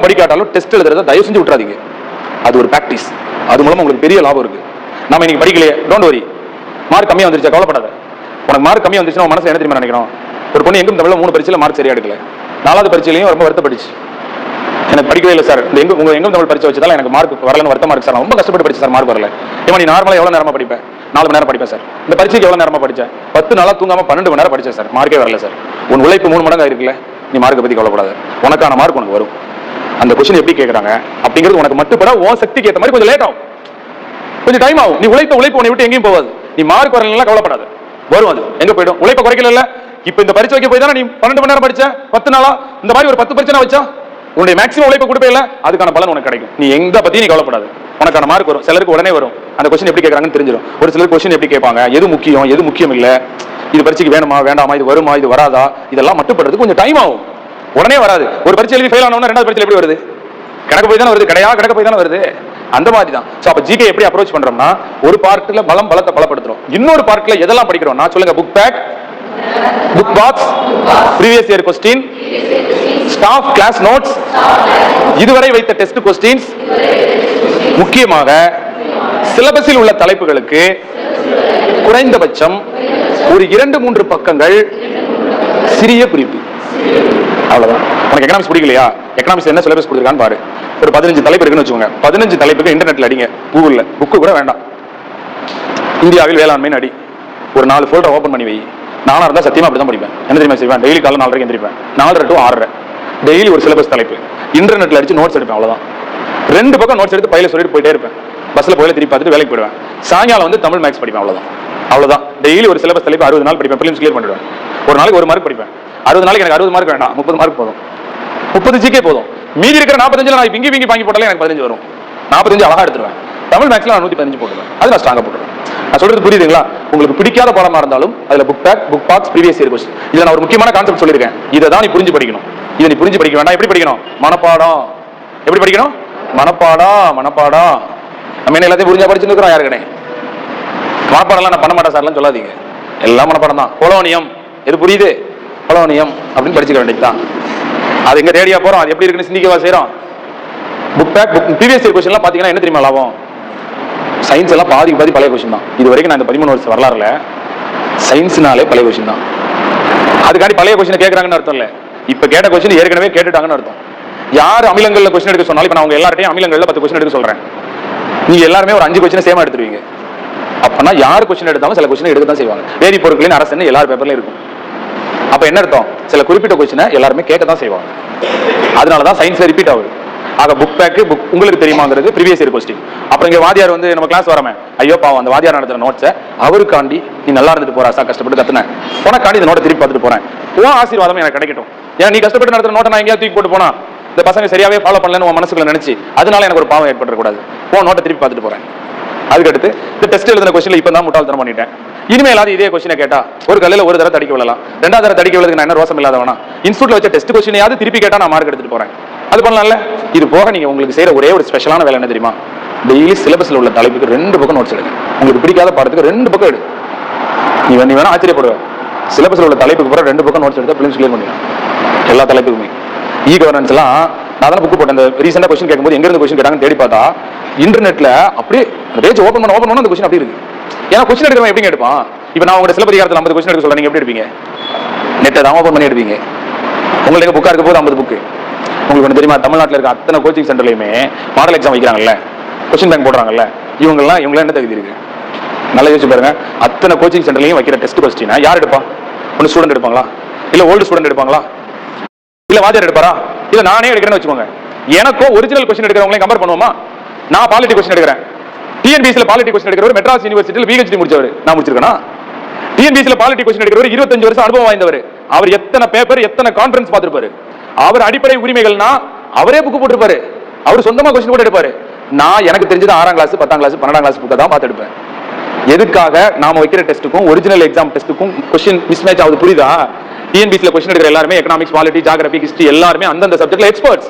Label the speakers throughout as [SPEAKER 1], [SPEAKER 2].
[SPEAKER 1] படிக்காட்டாலும் test எழுதுறத தயவு செஞ்சு விட்டுறாதீங்க. அது ஒரு பிராக்டிஸ். அது மூலமா உங்களுக்கு பெரிய லாபம் இருக்கு. நம்ம இன்னைக்கு படிக்கலையே, டோன்ட் வரி. மார்க் கம்மியா வந்துருச்சா கவலைப்படாத. உனக்கு மார்க் கம்மியா வந்துச்சுன்னா உன் மனசு என்ன தெரியுமா நினைக்கணும்? ஒரு பொண்ணு எங்கும் தமிழ்ல 3 பரீட்சையில மார்க் சரியா எடுக்கல, 4வது பரீட்சையிலையும் ரொம்ப வருத்தப்பட்டுச்சு. எனக்கு படிக்கவே இல்லை சார், இந்த உங்க எங்கும் தமிழ் பரீட்சை வச்சதால எனக்கு மார்க் வரலன்னு வருத்தமா இருக்கு சார், ரொம்ப கஷ்டப்பட்டு படிச்சு சார் மார்க் வரல. ஏமா நீ நார்மலா எவ்வளவு நேரமா படிப்பேன்? 4 மணி நேரம் படிப்பேன் சார். இந்த பரீட்சைக்கு எவ்வளவு நேரமா படிச்சேன்? 10 நாளா தூங்காம 12 மணி நேரம் படிச்சேன் சார், மார்க்கே வரல சார். உன் உழைப்பு 3 மடங்கா இருக்குல்ல, நீ மார்க்கை பத்தி கவலைப்படாத, உனக்கான மார்க் உனக்கு வரும். அந்த கொஸ்டின் எப்படி கேட்கறாங்க அப்படிங்கிறது உனக்கு மட்டுப்பட உன் சக்திக்கு ஏற்ற மாதிரி கொஞ்சம் லேட் ஆகும், கொஞ்சம் டைம் ஆகும். நீ உழைப்பு உன்னை விட்டு எங்கேயும் போகாது. நீ மார்க் வரலாம் கவலைப்படாது, வரும். அது எங்க போயிடும்? உழைப்ப குறைக்கல. இப்ப இந்த பரீட்சை வைக்க போய் தானே நீ 12 மணி நேரம் படிச்ச, 10 நாளா இந்த மாதிரி ஒரு 10 பரீட்சை வச்சா உன்னுடைய மேக்ஸிமம் உழைப்ப கொடுப்பே இல்ல, அதுக்கான பலன் உனக்கு கிடைக்கும். நீ எங்க பத்தி நீ கவலைப்படாது, உனக்கான மார்க் வரும். சிலருக்கு உடனே வரும், அந்த கொஸ்டின் எப்படி கேட்கறாங்கன்னு தெரிஞ்சிடும். ஒரு சிலர் கொஸ்டின் எப்படி கேட்பாங்க, எது முக்கியம் எது முக்கியம் இல்ல, இது பரீட்சைக்கு வேணுமா வேண்டாமா, இது வருமா இது வராதா, இதெல்லாம் மட்டுப்படுறதுக்கு கொஞ்சம் டைம் ஆகும். உடனே வராது. ஒரு பரீட்சை எழுதி ஃபெயில் ஆனவனா 2வது பரீட்சை எப்படி வருது? கணக்கு போய் தானே வருது, கணக்கு போய் தானே வருது. அந்த மாதிரி தான். சோ அப்ப ஜிகே எப்படி அப்ரோச் பண்றோம்னா, ஒரு பார்ட்ல பலத்தை பலப்படுத்துறோம், இன்னொரு பார்ட்ல எதெல்லாம் படிக்கிறோம் நான் சொல்லுங்க. Book back, book box, previous year question, staff class notes, இதுவரை வைத்த டெஸ்ட் கொஸ்டின்ஸ், முக்கியமாக சிலபஸில் உள்ள தலைப்புகளுக்கு குறைந்தபட்சம் ஒரு 2-3 பக்கங்கள் சிறிய குறிப்பு. அவ்வளவுதான். உனக்கு எக்கனாமிக்ஸ் பிடிக்கலையா, எக்கனாமிக்ஸ் என்ன சிலபஸ் கொடுத்துருக்கான்னு பாரு. ஒரு 15 தலைப்பு இருக்குன்னு வச்சுக்கோங்க. 15 தலைப்புக்கு இன்டர்நெட்ல அடிங்க, கூகுள்ல, புக்கு கூட வேண்டாம். இந்தியாவில் வேளாண்மை அடி, ஒரு 4 ஃபோல்டர் ஓபன் பண்ணி வை. நானா இருந்தா சத்தியமா அப்படிதான் படிப்பேன். என்ன தெரியுமா செய்வேன்? டெய்லி காலைல 4:30 எந்திரிப்பேன், 4:30 to 6:30 டெய்லி ஒரு சிலபஸ் தலைப்பு இன்டர்நெட்ல அடிச்சு நோட்ஸ் எடுப்பேன். அவ்வளவுதான். 2 பக்கம் நோட்ஸ் எடுத்து பையில சொல்லிட்டு போயிட்டே இருப்பேன். பஸ்ல போயில திருப்பி பார்த்துட்டு வேலைக்கு போயிடுவேன். சாயங்காலம் வந்து தமிழ் மேக்ஸ் படிப்பேன். அவ்வளவுதான். டெய்லி ஒரு சிலபஸ் தலைப்பு 60 நாள் படிப்பேன். பிலிம்ஸ் கிளியர் பண்ணிடுவேன். ஒரு நாளைக்கு 1 மார்க் படிப்பேன். 60 நாளைக்கு எனக்கு 60 மார்க் வேண்டாம், 30 மார்க் போதும். 30 ஜிகே போதும். மீதி இருக்கிற 45 நான் விங்கி வாங்கி போட்டாலே எனக்கு 15 வரும். 45 அழகா எடுத்துருவேன். தமிழ் மேக்ஸ்ல நான் 115 போட்டுருவேன். அது நான் ஸ்ட்ராங்கா போட்டுருவேன். நான் சொல்றது புரியுதுங்களா? உங்களுக்கு பிடிக்காத பாடமா இருந்தாலும் அதுல book back, book box, previous year question, இதுல நான் ஒரு முக்கியமான கான்செப்ட் சொல்லியிருக்கேன். இதை தான் நீ புரிஞ்சு படிக்கணும். இதை நீ புரிஞ்சு படிக்க வேண்டாம். எப்படி படிக்கணும்? மனப்பாடம். எப்படி படிக்கணும்? மனப்பாடம். நம்ம என்ன எல்லாத்தையும் புரிஞ்சா படிச்சுட்டு இருக்கிறோம்? யாருக்கனே மனப்பாடம்லாம் நான் பண்ண மாட்டேன் சார்லாம் சொல்லாதீங்க. எல்லாம் மனப்பாடம் தான். பொலோனியம் எது புரியுது? பொலோனியம் அப்படின்னு படிச்சுக்க வேண்டியதுதான். அது எங்க ரேடியா போறோம், அது எப்படி இருக்குன்னு சிந்திக்கவா செய்யறோம். புக் பேக், ப்ரீவியஸ் இயர் கொஸ்டின்லாம் பாத்தீங்கன்னா என்ன தெரியுமா லாபம்? சயின்ஸ் எல்லாம் பாதிக்கு பாதி பழைய கொஸ்டின் தான். இது வரைக்கும் நான் இந்த 13 வருஷம் வரலாறுல சயின்ஸ்னாலே பழைய கொஸ்டின் தான். அதுக்காண்டி பழைய கொஸ்டின் கேட்கறாங்கன்னு அர்த்தம் இல்ல, இப்ப கேட்ட கொஸ்டின் ஏற்கனவே கேட்டுட்டாங்கன்னு அர்த்தம். யார் அமிலங்கள்ல கொஸ்டின் எடுக்க சொன்னாலும், இப்ப நான் உங்க எல்லார்ட்டையும் அமிலங்கள்ல 10 கொஸ்டின் எடுக்க சொல்றேன், நீங்க எல்லாருமே ஒரு 5 கொஸ்டின் சேமா எடுத்துருவீங்க. அப்பனா யார் கொஸ்டின் எடுத்தாலும் சில கொஸ்டின் எடுக்க தான் செய்வாங்க. வேதி பொருட்களின் அரசு எல்லார் பேப்பர்லயும் இருக்கும். அப்ப என்ன அர்த்தம்? சில குறிப்பிட்ட கொஸ்டினை எல்லாருமே கேட்க தான் செய்வாங்க. அதனாலதான் சயின்ஸ்ல ரிப்பீட் ஆகுது. ஆக புக் பேக், புக் உங்களுக்கு தெரியுமாங்கிறது ப்ரீவியஸ் இயர் கொஸ்டின். அப்புறம் இங்க வாத்தியார் வந்து நம்ம கிளாஸ் வரமே, ஐயோ பாவம் அந்த வாத்தியார் நடத்துற நோட்ஸை அவருக்காண்டி நீ நல்லா இருந்துட்டு போறா சார், கஷ்டப்பட்டு கத்துனேன், உனக்காண்டி இந்த நோட்டை திருப்பி பார்த்துட்டு போறேன், உன் ஆசீர்வாதம் எனக்கு கிடைக்கட்டும். ஏன்னா நீ கஷ்டப்பட்டு நடத்துற நோட்டை நான் எங்கேயாவது தூக்கி போட்டு போனா இந்த பசங்க சரியாவே ஃபாலோ பண்ணலன்னு உன் மனசுக்குள்ள நினைச்சு அதனால எனக்கு ஒரு பாவம் ஏற்படக்கூடாது, உன் நோட்டை திருப்பி பார்த்துட்டு போறேன். அதுக்கடுத்து இந்த டெஸ்ட் எழுதின கொஸ்டின்ல இப்ப தான் முட்டாள்தனம் பண்ணிட்டேன், இனிமேலாவது இதே கொஸ்டினை கேட்டா ஒரு கல்லில் ஒரு தடவை தடிக்க விடலாம், 2வது தடவை தடிக்க விடுறதுக்கு நான் என்ன ரோசம் இல்லாதவனா, இன்ஸ்டியூட்ல வச்ச டெஸ்ட் கொஸ்டினையாவது திருப்பி கேட்டா நான் மார்க் எடுத்துட்டு போறேன். அது பண்ணலாம்ல. இது போக நீங்க உங்களுக்கு செய்யற ஒரே ஒரு ஸ்பெஷலான வேலை என்ன தெரியுமா? டெய்லி சிலபஸ்ல உள்ள தலைப்புக்கு 2 பக்கம் நோட்ஸ் எடுங்க. உங்களுக்கு பிடிக்காத பாடத்துக்கு 2 பக்கம் எடு. நீ வேணா ஆச்சரியப்படுவேன். சிலபஸ்ல உள்ள தலைப்புக்கு பிறகு 2 பக்கம் நோட்ஸ் எடுத்தா பிலிம்ஸ் கிளியர் பண்ணிடலாம். எல்லா தலைப்புக்குமே. இ கவர்னன்ஸ் எல்லாம் நான் தான் புக் போட்டேன். இந்த ரீசெண்டா கொஸ்டின் கேட்கும்போது எங்க இருந்து கொஸ்டின் கேட்டாங்கன்னு தேடி பார்த்தா இன்டர்நெட்ல அப்படியே பேஜ் ஓபன் பண்ண அந்த கொஸ்டின் அப்படி இருக்கு. ஏன்னா கொஸ்டின் எடுக்கிறவன் எப்படி எடுப்பான்? இப்போ நான் உங்க சிலப்பதிகாரத்தில் 50 கொஸ்டின் எடுக்க சொல்றேன், நீங்க எப்படி எடுப்பீங்க? நெட்டை தான் ஓபன் பண்ணி எடுப்பீங்க. உங்களுக்கு புக்கா இருக்க போது 50 புக்கு. உங்களுக்கு ஒன்று தெரியுமா? தமிழ்நாட்டில் இருக்க அத்தனை கோச்சிங் சென்டர்லையுமே மாடல் எக்ஸாம் வைக்கிறாங்கல்ல, கொஸ்டின் பேங்க் போடுறாங்கல்ல, இவங்கெல்லாம் என்ன தகுதி இருக்கு? நல்லா யோசிச்சு பாருங்க. அத்தனை கோச்சிங் சென்டர்லையும் வைக்கிற டெஸ்ட் கொஸ்டினை யார் எடுப்பா? ஒன்று ஸ்டூடெண்ட் எடுப்பாங்களா? இல்ல ஓல்டு ஸ்டூடெண்ட் எடுப்பாங்களா? இல்ல வாத்தியார் எடுப்பாரா? இல்ல நானே எடுக்கிறேன்னு வச்சுக்கோங்க. எனக்கும் ஒரிஜினல் கொஸ்டின் எடுக்கிறவங்களையும் கம்பேர் பண்ணுவோமா? நான் பாலிட்டி கொஸ்டின் எடுக்கிறேன். டிஎன்பிசில பாலிட்டி கொஸ்டின் எடுக்கிறவர் மெட்ராஸ் யூனிவர்சிட்டியில் பிஹெச்டி முடிச்சவர், நான் முடிச்சிருக்கேனா? டிஎன்பிசில பாலிட்டி கொஸ்டின் எடுக்கிறவர் 25 வருஷம் அனுபவம் வாய்ந்தவர். அவர் எத்தனை பேப்பர் எத்தனை கான்ஃபரன்ஸ் பார்த்திருப்பாரு. அவர் அடிப்படை உரிமைகள்னா அவரே புக் போட்டிருப்பாரு, அவர் சொந்தமா கொஸ்டின் போட்டு எடுப்பாரு. நான் எனக்கு தெரிஞ்சது 6ஆம் கிளாஸ் 10ஆம் கிளாஸ் 12ஆம் கிளாஸ் புக்கை தான் பார்த்து எடுப்பேன். எதுக்காக? நாம வைக்கிற டெஸ்ட்டுக்கும் ஒரிஜினல் எக்ஸாம் டெஸ்ட்டுக்கும் கொஸ்டின் மிஸ்மேட்ச் ஆகுது. புரியுதா? டிஎன்பிசில கொஸ்டின் எடுக்கிற எல்லாருமே எக்கனாமிக்ஸ், பாலிட்டி, ஜியோகிராஃபி, ஹிஸ்டரி எல்லாருமே அந்தந்த சப்ஜெக்ட்ல எக்ஸ்பர்ட்ஸ்.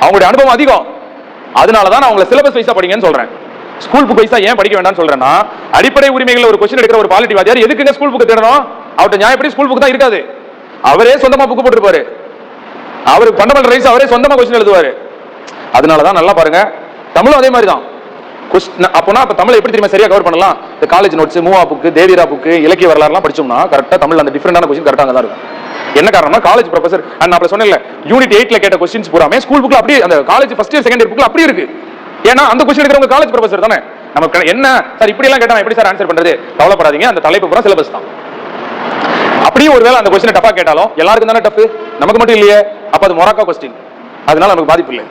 [SPEAKER 1] அவங்களுடைய அனுபவம் அதிகம். அதனாலதான் நான் உங்களை சிலபஸ் வைஸா படிங்கன்னு சொல்றேன். ஸ்கூல் புக் வைஸா ஏன் படிக்க வேண்டாம்னு சொல்றேன்னா, அடிப்படை உரிமைகள் ஒரு கொஸ்டின் எடுக்கிற ஒரு பாலிட்டி வாத்தியார் எதுக்குங்க ஸ்கூல் புக் தேடணும்? அவர்கிட்ட நியாயப்படி ஸ்கூல் புக் தான் இருக்காது. அவரே சொந்தமா புக் போட்டுருப்பாரு. அவர் ஃபண்டமெண்டல் ரைட்ஸ் அவரே சொந்தமா கொஸ்டின் எழுதுவாரு. அதனாலதான் நல்லா பாருங்க, தமிழும் அதே மாதிரி தான். அப்போனா அப்ப தமிழை எப்படி தெரியுமா சரியா கவர் பண்ணலாம்? இந்த காலேஜ் நோட்ஸ், மூவா புக்கு, தேவிரா புக்கு, இலக்கிய வரலாறுலாம் படிச்சோம்னா கரெக்டா தமிழ் அந்த டிஃபரெண்டான கொஸ்டின் கரெக்டா தான் இருக்கும். என்ன காரணம்னா காலேஜ் ப்ரொஃபசர் நான் சொன்னேன்ல, யூனிட் 8ல கேட்ட கொஸ்டின்ஸ் பூராமே ஸ்கூல் புக்ல அப்படியே அந்த college first year second year புக்ல அப்படியே இருக்கு. ஏன்னா அந்த கொஸ்டின் எடுக்கிறவங்க காலேஜ் ப்ரொஃபசர் தானே. நமக்கு என்ன சார் இப்படி எல்லாம் கேட்டா எப்படி சார் ஆன்சர் பண்றது? கவலைப்படாதீங்க, அந்த தலைப்பு பூரா சிலபஸ் தான். அப்படியே ஒருவேளை அந்த கொஸ்டின் டஃபா கேட்டாலும் எல்லாருக்கும் தானே டஃப், நமக்கு மட்டும் இல்லையே. அப்ப அது மொராக்கா கொஸ்டின், அதனால நமக்கு பாதிப்பு இல்லை.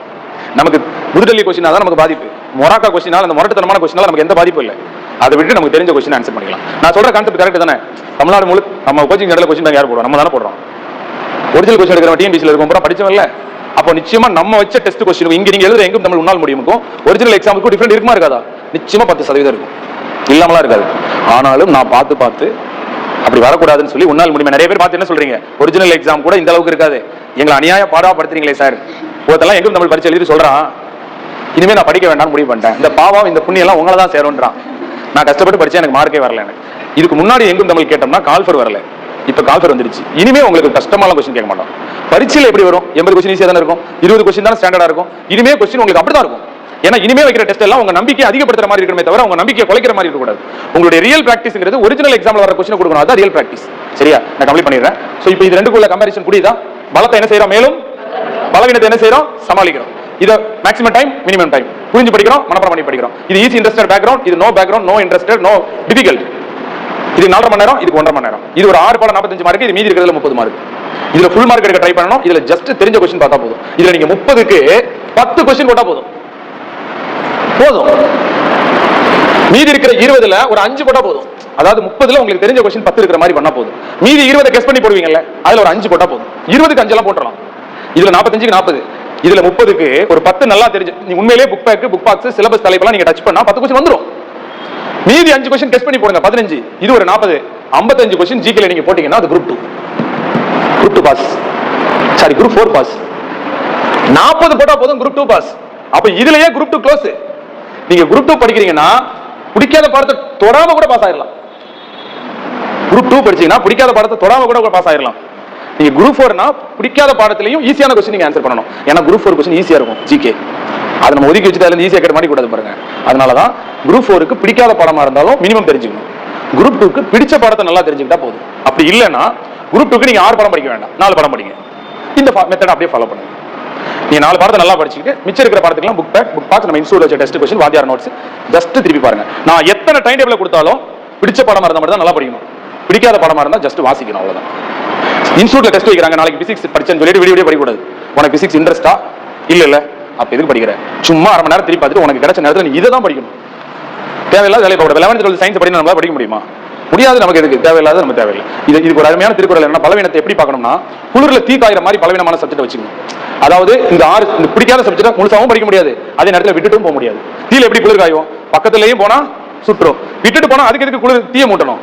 [SPEAKER 1] நமக்கு புதுடெல்லி கொஸ்டினா தான் நமக்கு பாதிப்பு. மொராக்கா கொஸ்டினால, அந்த முரட்டுத்தனமான கொஸ்டினால நமக்கு எந்த பாதிப்பும் இல்லை. அதை விட்டு நமக்கு தெரிஞ்ச கொஸ்டின் ஆன்சர் பண்ணிக்கலாம். நான் சொல்ற கான்செப்ட் கரெக்ட் தானே? தமிழ்நாடு முழு நம்ம கோச்சிங் சென்டர்ல கொஸ்டின் யார் போடுறோம்? நம்ம தானே போடுறோம். ஒரிஜினல் கொஸ்டின் எடுக்கிற டிஎன்பிசில இருக்கும் பூரா படிச்சவன் இல்ல. அப்போ நிச்சயமா நம்ம வச்ச டெஸ்ட் கொஸ்டின் இங்க நீங்க எழுதுற எங்கும் தமிழ் உன்னால் முடியுமுக்கும் ஒரிஜினல் எக்ஸாமுக்கும் டிஃபரெண்ட் இருக்குமா இருக்காதா? நிச்சயமா 10% இருக்கும், இல்லாமலாம் இருக்காது. ஆனாலும் நான் பார்த்து அப்படி வரக்கூடாதுன்னு சொல்லி உன்னால் முடியுமா. நிறைய பேர் பார்த்து என்ன சொல்றீங்க, ஒரிஜினல் எக்ஸாம் கூட இந்த அளவுக்கு இருக்காது, எங்களை அநியாய பாடாப்படுத்துறீங்களே சார். ஒருத்தெல்லாம் எங்கும் தமிழ் பரிசு எழுதி சொல்றான், இனிமே நான் படிக்க வேண்டாம்னு முடிவு பண்ணிட்டேன், இந்த பாவம் இந்த புண்ணியம் எல்லாம் உங்களை தான் சேரும்ன்றான். நான் கஷ்டப்பட்டு படிச்சேன், எனக்கு மார்க்கே வரல. எனக்கு இதுக்கு முன்னாடி எங்கும் தமிழ் கேட்டோம்னா கால்ஃபர் வரல, இப்ப கால்ஃபர் வந்துருச்சு. இனிமே உங்களுக்கு கஷ்டமான கொஸ்டின் கேட்க மாட்டோம். பரீட்சையில் எப்படி வரும்? 80 கொஸ்டின் ஈஸியா தானே இருக்கும், 20 கொஸ்டின் தான் ஸ்டாண்டர்டா இருக்கும். இனிமே கொஸ்டின் உங்களுக்கு அப்படிதான் இருக்கும். ஏன்னா இனிமே வைக்கிற டெஸ்ட் எல்லாம் உங்க நம்பிக்கை அதிகப்படுத்துற மாதிரி இருக்கணுமே தவிர உங்க நம்பிக்கையை குலைக்கிற மாதிரி இருக்க கூடாது. உங்களுடைய ரியல் பிராக்டிஸ்ங்கிறது ஒரிஜினல் எக்ஸாம்ல வர கொஸ்டின் கொடுக்கணும், அதான் ரியல் பிராக்டிஸ். சரியா? நான் கம்ப்ளீட் பண்ணிடுறேன். சோ இப்போ இது ரெண்டுக்குள்ள கம்பேரிசன் புரியுதா? பலத்தை என்ன செய்யறோம், மேலும் பலவீனத்தை என்ன செய்யறோம், சமாளிக்கிறோம். இது மேக்ஸிமம் டைம், மினிமம் டைம் புரிஞ்சு படிக்கிறோம், மனப்பாடம் பண்ணி படிக்கிறோம். இது ஈஸி இன்ட்ரெஸ்டட் பேக்ரவுண்ட், இது no background, no interested, no difficult. இது 4.5 மணி நேரம், இதுக்கு 1.5 மணி நேரம். இது ஒரு 6 பாடம் 45 மார்க், இது மீதி இருக்கிறதுல 30 மார்க். இதுல ஃபுல் மார்க் எடுக்க ட்ரை பண்ணணும். இதுல ஜஸ்ட் தெரிஞ்ச கொஸ்டின் பார்த்தா போதும். இதுல நீங்க 30க்கு 10 கொஸ்டின் போட்டா போதும். மீதி இருக்கிற 20ல ஒரு 5 போட்டா போதும். அதாவது 30ல உங்களுக்கு தெரிஞ்ச கொஸ்டின் 10 இருக்கிற மாதிரி பண்ணா போதும். மீதி 20 கெஸ் பண்ணி போடுவீங்கல்ல, அதுல ஒரு 5 போட்டா போதும். 20க்கு 5 எல்லாம் போட்டுறலாம். இதுல 45க்கு 40, இதுல 30க்கு ஒரு 10 நல்லா தெரிஞ்சு நீ உண்மையிலேயே book back, book box, syllabus தலைப்பெல்லாம் நீங்க டச் பண்ணா 10 கொஸ்டின் வந்துரும். மீதி 5 கொஸ்டின் டெஸ்ட் பண்ணி போடுங்க, 15. இது ஒரு 40, 55 கொஸ்டின் ஜிகேல நீங்க போட்டீங்கன்னா அது group 2 pass. Sorry, group 4 pass. 40 போட்டா போதும் குரூப் 2 பாஸ். அப்ப இதுலயே குரூப் 2 க்ளோஸ். நீங்க குரூப் 2 படிக்கிறீங்கன்னா பிடிக்காத பாடத்தை தொடாம கூட பாஸ் ஆயிடலாம். குரூப் 2 படிச்சீங்கன்னா பிடிக்காத பாடத்தை தொடாம கூட பாஸ் ஆயிடலாம். நீங்க குரூப் 4னா பிடிக்காத பாடத்திலையும் ஈஸியான கொஸ்டின் நீங்க ஆன்சர் பண்ணணும். ஏன்னா குரூப் 4 கொஸ்டின் ஈஸியா இருக்கும் ஜிகே. அதை நம்ம ஒதுக்கி வச்சுட்டு அதுல ஈஸியா கேட்ட மாட்டி கூடாது பாருங்க. அதனாலதான் குரூப் 4க்கு பிடிக்காத பாடமா இருந்தாலும் மினிமம் தெரிஞ்சுக்கணும். குரூப் 2க்கு பிடிச்ச பாடத்தை நல்லா தெரிஞ்சுக்கிட்டா போதும். அப்படி இல்லைன்னா குரூப் 2க்கு நீங்க 6 பாடம் படிக்க வேண்டாம், 4 பாடம் படிங்க. இந்த மெத்தட் அப்படியே ஃபாலோ பண்ணுங்க. நீங்க 4 பாடத்தை நல்லா படிச்சுட்டு மிச்சம் இருக்கிற பாடத்துக்குலாம் புக் பேக், புக் பாக்ஸ், நம்ம இன்ஸ்டியூட்ல வச்ச டெஸ்ட் கொஸ்டின், வாத்தியார் நோட்ஸ் ஜஸ்ட் திருப்பி பாருங்க. நான் எத்தனை டைம் டேபிள் கொடுத்தாலும் பிடிச்ச பாடமா இருந்தா மட்டும் தான் நல்லா படிக்கணும். பிடிக்காத பாடமா இருந்தா ஜஸ்ட் வாசிக்கணும், அவ்வளவுதான். இன்ஸ்டியூட்ல டெஸ்ட் வைக்கிறாங்க, நாளைக்கு பிசிக்ஸ் படிச்சேன்னு சொல்லிட்டு வீடியோ படிக்க கூடாது. உனக்கு பிசிக்ஸ் இன்ட்ரெஸ்டா இல்ல அப்ப எதுக்கு படிக்கிற? சும்மா அரை மணி நேரம் திருப்பி பார்த்துட்டு உனக்கு கிடைச்ச நேரத்தில் நீ இதை தான் படிக்கணும். தேவையில்லாத வேலை பார்க்க 11th 12th சயின்ஸ் படிக்க நம்மளால படிக்க முடியுமா? முடியாது. நமக்கு எதுக்கு தேவையில்லாத நம்ம தேவையில்லை. இதுக்கு ஒரு அருமையான திருக்குறள் என்ன, பலவீனத்தை எப்படி பார்க்கணும்னா குளிர்ல தீ காயிற மாதிரி பலவீனமான சப்ஜெக்ட் வச்சுக்கணும். அதாவது இந்த பிடிக்காத சப்ஜெக்ட் முழுசாவும் படிக்க முடியாது, அதே நேரத்தில் விட்டுட்டும் போக முடியாது. தீல எப்படி குளிர் காயும்? பக்கத்துலயும் போனா சுற்றும், விட்டுட்டு போனா அதுக்கு எதுக்கு குளிர் தீய மூட்டணும்?